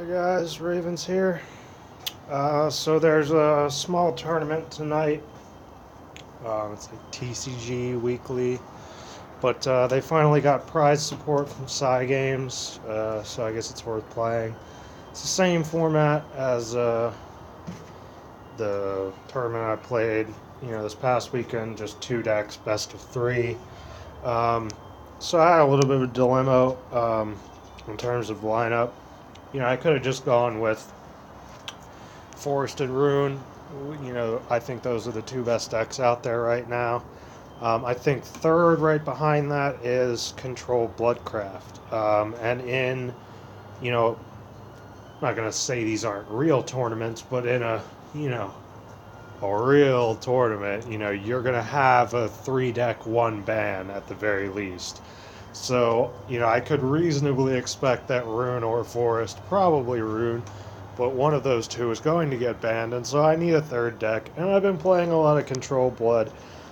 Hi guys, Ravens here. So there's a small tournament tonight. It's like TCG weekly, but they finally got prize support from Games, so I guess it's worth playing. It's the same format as the tournament I played, this past weekend. Just two decks, best of three. Um, so I had a little bit of a dilemma in terms of lineup. I could have just gone with Forest and Rune. I think those are the two best decks out there right now. I think third, right behind that, is Control Bloodcraft. I'm not going to say these aren't real tournaments, but in a real tournament, you're going to have a three deck one ban at the very least. So, I could reasonably expect that Rune or Forest, probably Rune, but one of those two is going to get banned, and so I need a third deck. And I've been playing a lot of Control Blood,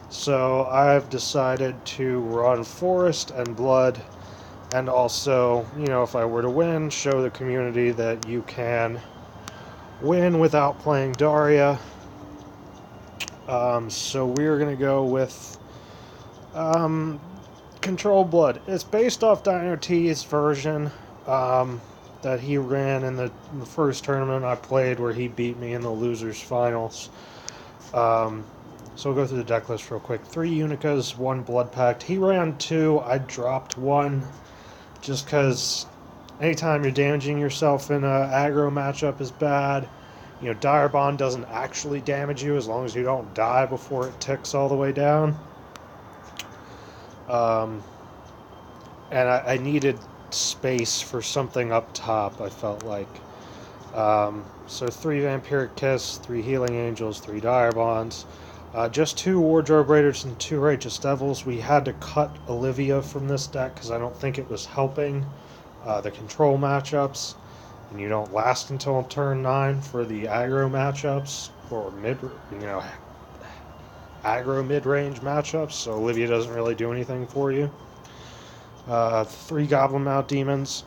so I've decided to run Forest and Blood, and also, if I were to win, show the community that you can win without playing Daria. So we're going to go with Control Blood. It's based off Dino T's version that he ran in the first tournament I played, where he beat me in the losers finals. So we'll go through the deck list real quick. 3 Unicas, 1 Blood Pact. He ran 2. I dropped 1 just because anytime you're damaging yourself in an aggro matchup is bad. Dire Bond doesn't actually damage you as long as you don't die before it ticks all the way down. And I needed space for something up top, I felt like. So 3 Vampiric Kiss, 3 Healing Angels, 3 Dire Bonds. Just 2 Wardrobe Raiders and 2 Righteous Devils. We had to cut Olivia from this deck because I don't think it was helping the control matchups. And you don't last until turn 9 for the aggro matchups, or aggro mid-range matchups, so Olivia doesn't really do anything for you. 3 Goblin Mount Demons.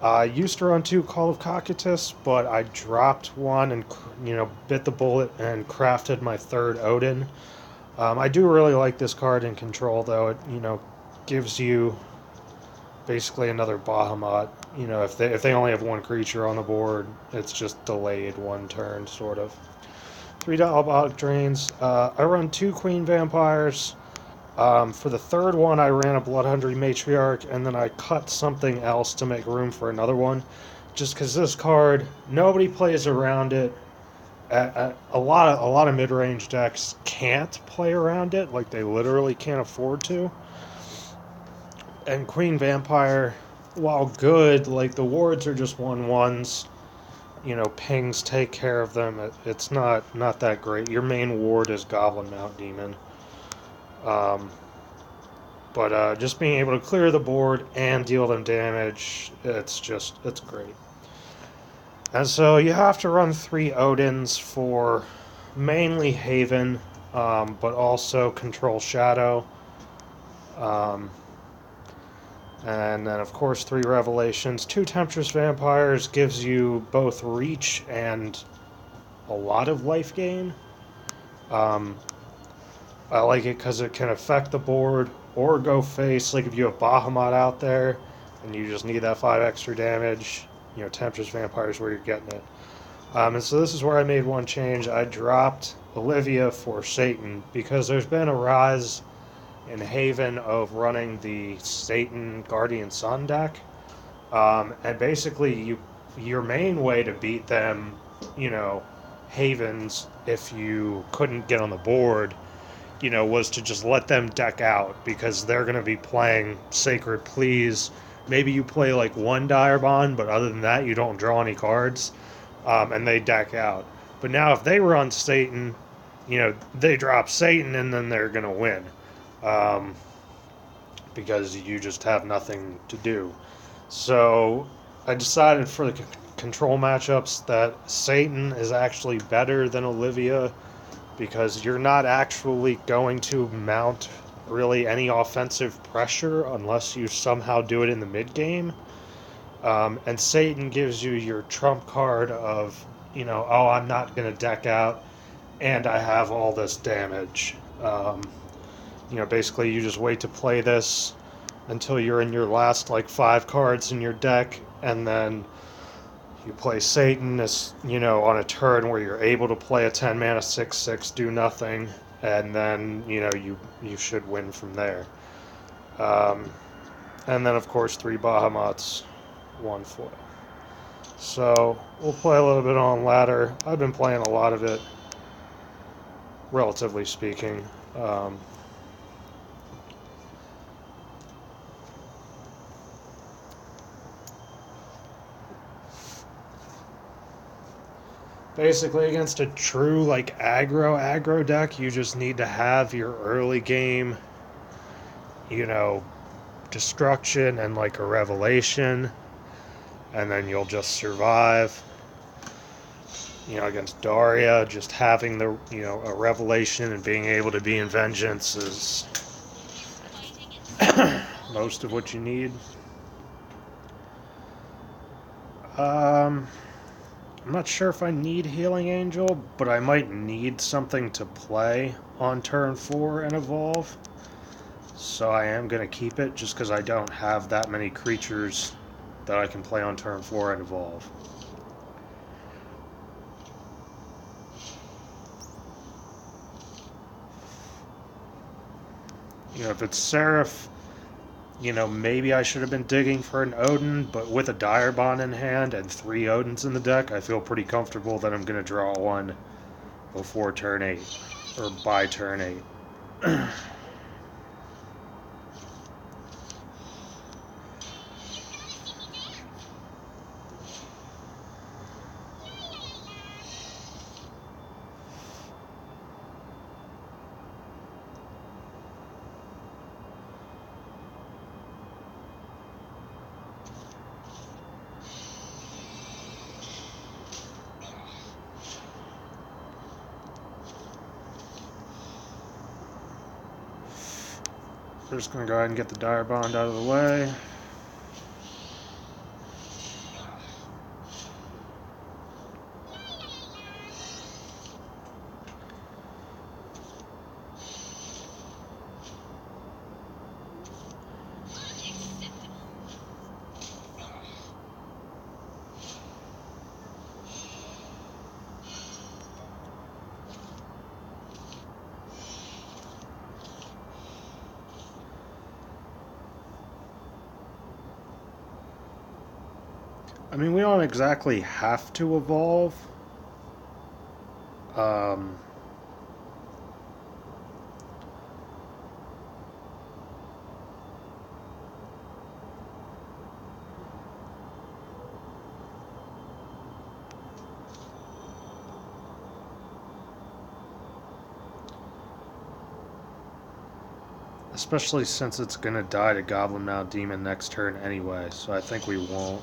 I used to run 2 Call of Cocytus, but I dropped 1 and, bit the bullet and crafted my 3rd Odin. I do really like this card in Control, though. It, gives you basically another Bahamut. If they only have 1 creature on the board, it's just delayed 1 turn, sort of. 3 Diabolic Drains. I run 2 Queen Vampires. For the 3rd one, I ran a Bloodhungry Matriarch, and then I cut something else to make room for another one. Just because this card, nobody plays around it. A lot of mid-range decks can't play around it, like they literally can't afford to. And Queen Vampire, while good, like the wards are just 1/1s. Pings take care of them. It's not that great. Your main ward is Goblin Mount Demon. But just being able to clear the board and deal them damage, it's great. And so you have to run 3 Odins for mainly Haven, but also Control Shadow. And then, of course, 3 Revelations. 2 Temptress Vampires gives you both reach and a lot of life gain. I like it because it can affect the board or go face. Like if you have Bahamut out there and you just need that 5 extra damage, Temptress Vampire is where you're getting it. And so this is where I made one change. I dropped Olivia for Satan because there's been a rise in Haven of running the Satan Guardian Sun deck. And basically your main way to beat them, Havens, if you couldn't get on the board, was to just let them deck out, because they're going to be playing Sacred Pleas. Maybe you play like 1 Dire Bond, but other than that, you don't draw any cards, and they deck out. But now if they run Satan, they drop Satan, and then they're going to win. Because you just have nothing to do. So I decided for the control matchups that Satan is actually better than Olivia, because you're not actually going to mount really any offensive pressure unless you somehow do it in the mid game. And Satan gives you your trump card of, oh, I'm not going to deck out, and I have all this damage. Basically, you just wait to play this until you're in your last, like, 5 cards in your deck, and then you play Satan as, on a turn where you're able to play a 10 mana 6/6, do nothing, and then, you should win from there. And then, of course, 3 Bahamuts, 1 foil. So, we'll play a little bit on ladder. I've been playing a lot of it, relatively speaking. Basically, against a true, like, aggro deck, you just need to have your early game, destruction and, like, a revelation, and then you'll just survive. Against Daria, just having the, a revelation and being able to be in vengeance is most of what you need. I'm not sure if I need Healing Angel, but I might need something to play on turn 4 and evolve. So I am going to keep it just because I don't have that many creatures that I can play on turn 4 and evolve. If it's Seraph, maybe I should have been digging for an Odin, but with a Dire Bond in hand and 3 Odins in the deck, I feel pretty comfortable that I'm going to draw one before turn 8, or by turn 8. We're just going to go ahead and get the Dire Bond out of the way. I mean, we don't exactly have to evolve. Especially since it's going to die to Goblin Mount Demon next turn anyway, so I think we won't.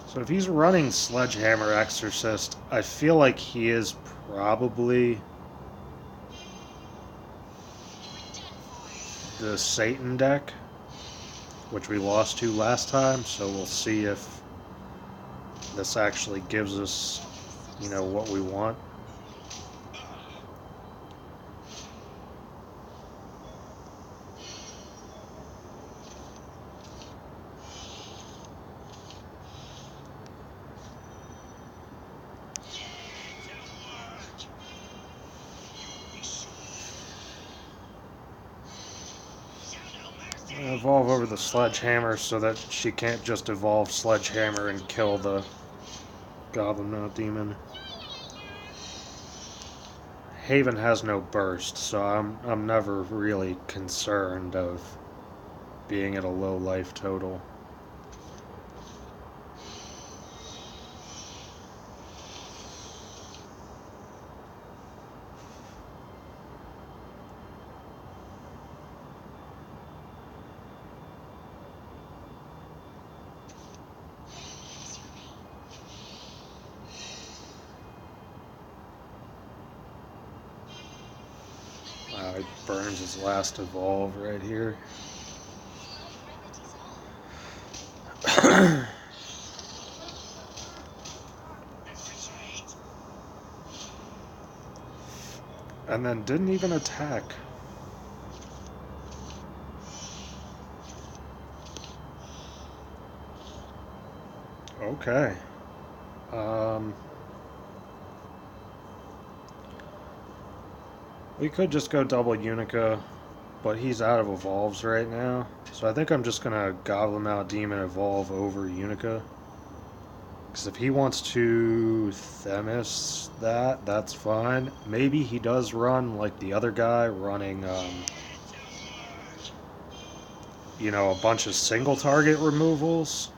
So if he's running Sledgehammer Exorcist, I feel like he is probably the Satan deck, which we lost to last time, so we'll see if this actually gives us, what we want. Evolve over the Sledgehammer so that she can't just evolve Sledgehammer and kill the Goblin Mount Demon. Haven has no burst, so I'm never really concerned of being at a low life total. burns his last evolve right here. And then didn't even attack. Okay. We could just go double Unica, but he's out of evolves right now. So I think I'm just going to Goblin out Demon evolve over Unica. Because if he wants to Themis that, that's fine. Maybe he does run like the other guy, running, you know, a bunch of single target removals.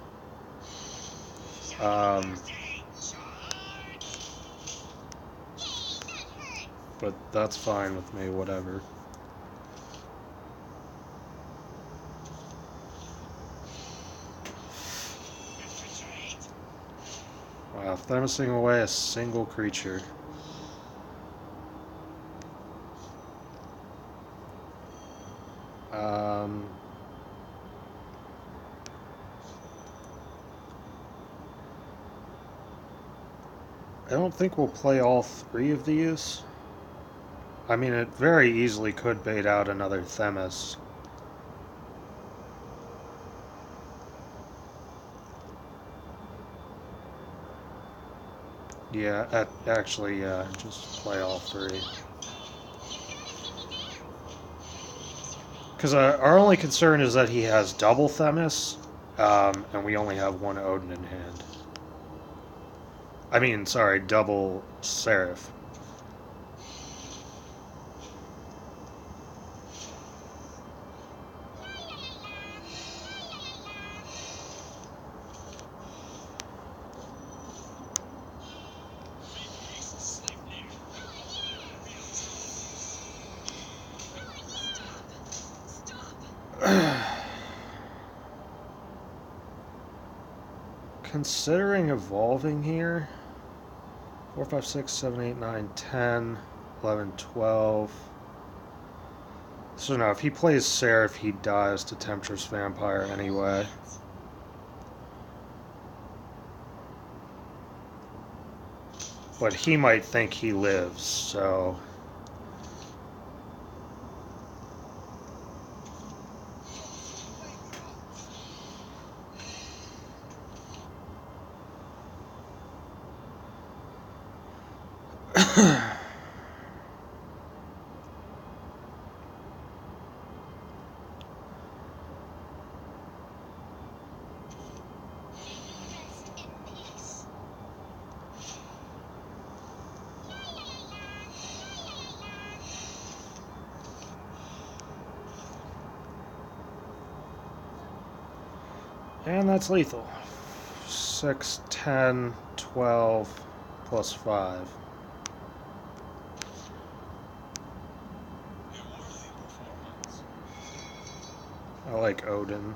But that's fine with me, whatever. Wow, Themising away a single creature. I don't think we'll play all three of these. I mean, it very easily could bait out another Themis. Yeah, actually, yeah, just play all three. Because our only concern is that he has double Themis, and we only have one Odin in hand. I mean, sorry, double Seraph. Considering evolving here, 4, 5, 6, 7, 8, 9, 10, 11, 12. So no, if he plays Seraph, he dies to Temptress Vampire anyway. But he might think he lives, so... And that's lethal. 6, 10, 12, plus 5. I like Odin.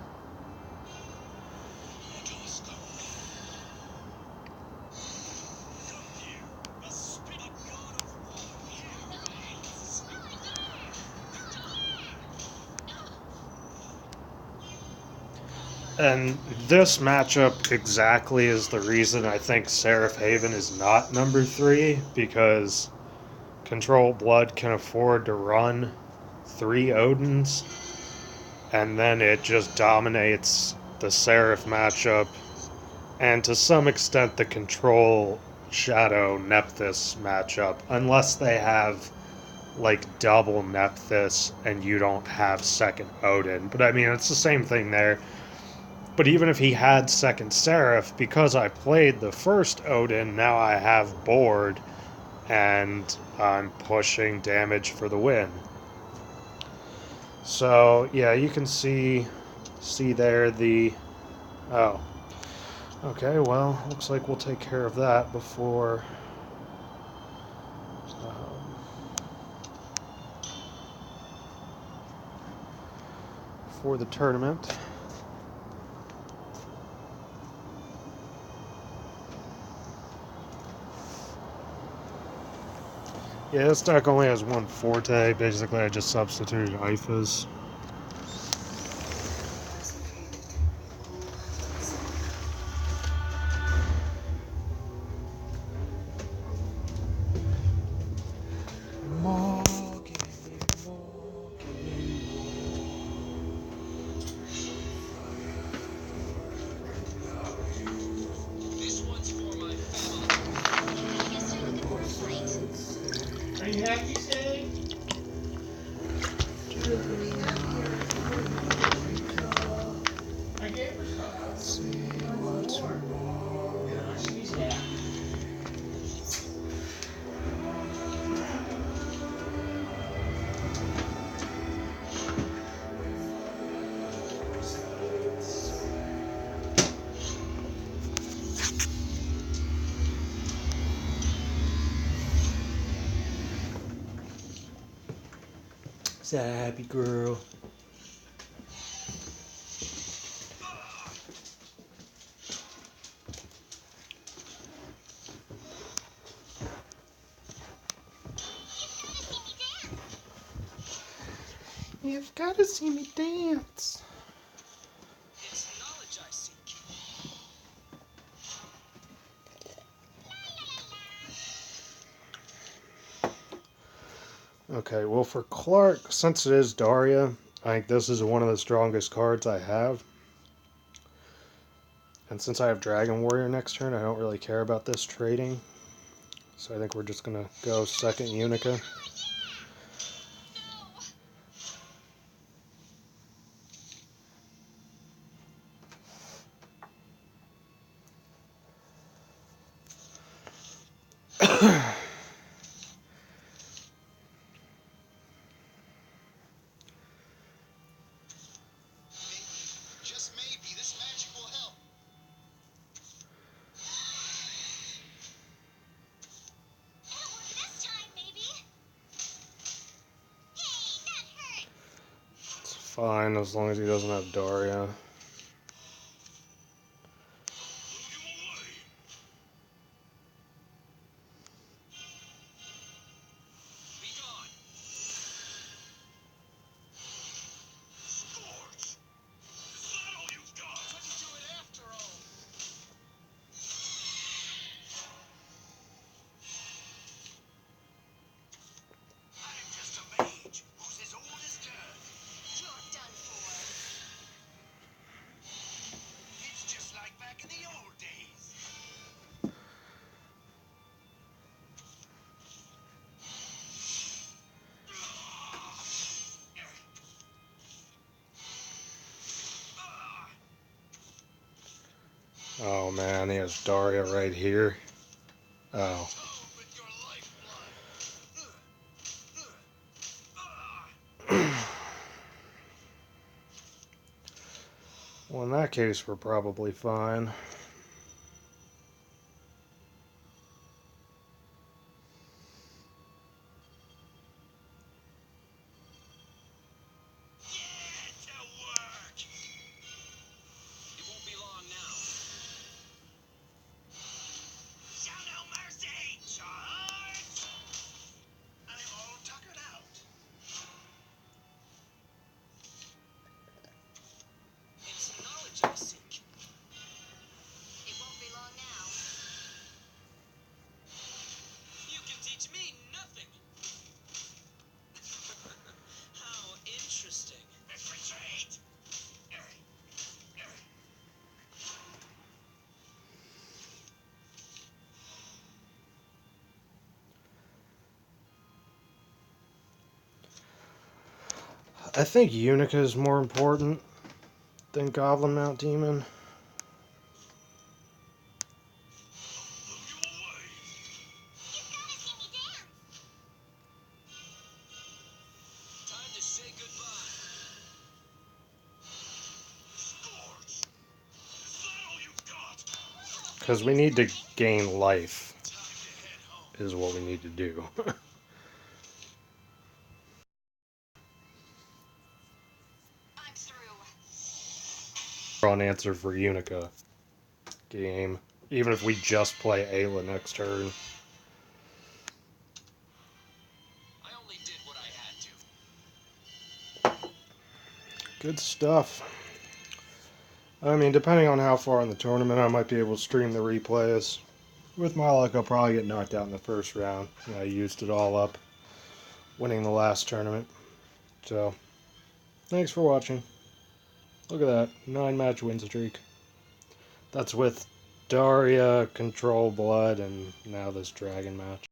And this matchup exactly is the reason I think Seraph Haven is not number 3, because Control Blood can afford to run 3 Odins, and then it just dominates the Seraph matchup, and to some extent the Control Shadow Nephthys matchup, unless they have like double Nephthys and you don't have second Odin. But I mean, it's the same thing there. But even if he had second Seraph, because I played the first Odin, now I have board, and I'm pushing damage for the win. So, yeah, you can see there the... Oh. Okay, well, looks like we'll take care of that before... for the tournament. Yeah, this deck only has one forte. Basically, I just substituted IFAs. Are you happy today? I gave her some. Yeah, she's happy. Is that a happy girl? You've got to see me dance. It's knowledge I seek. Okay, well for Clark, since it is Daria, I think this is one of the strongest cards I have. And since I have Dragon Warrior next turn, I don't really care about this trading. So I think we're just going to go second Unica. Just maybe this magic will help. It'll work this time, maybe. Hey, that hurt. It's fine as long as he doesn't have Daria. Be gone. Scorch. Is that all you've got? Couldn't do it after all. I'm just a mage who's as old as dirt. You're done for. It's just like back in the old days. Oh man, he has Daria right here. Oh. With your lifeblood. Well, in that case, we're probably fine. Get to work. It won't be long now. Show no mercy. Charge. I'm all tuckered out. It's knowledge I seek. It won't be long now. You can teach me nothing. How interesting. Let's retreat. I think Unica is more important than Goblin Mount Demon. Time to say goodbye. Scorch. Is that all you've got? Because we need to gain life, Time to head home. is what we need to do. I'm through. Wrong answer for Unica game. Even if we just play Ayla next turn. Good stuff. I mean, depending on how far in the tournament, I might be able to stream the replays. With my luck, I'll probably get knocked out in the first round. I used it all up, winning the last tournament. So, thanks for watching. Look at that, 9-match win streak. That's with Daria, Control Blood, and now this Dragon match.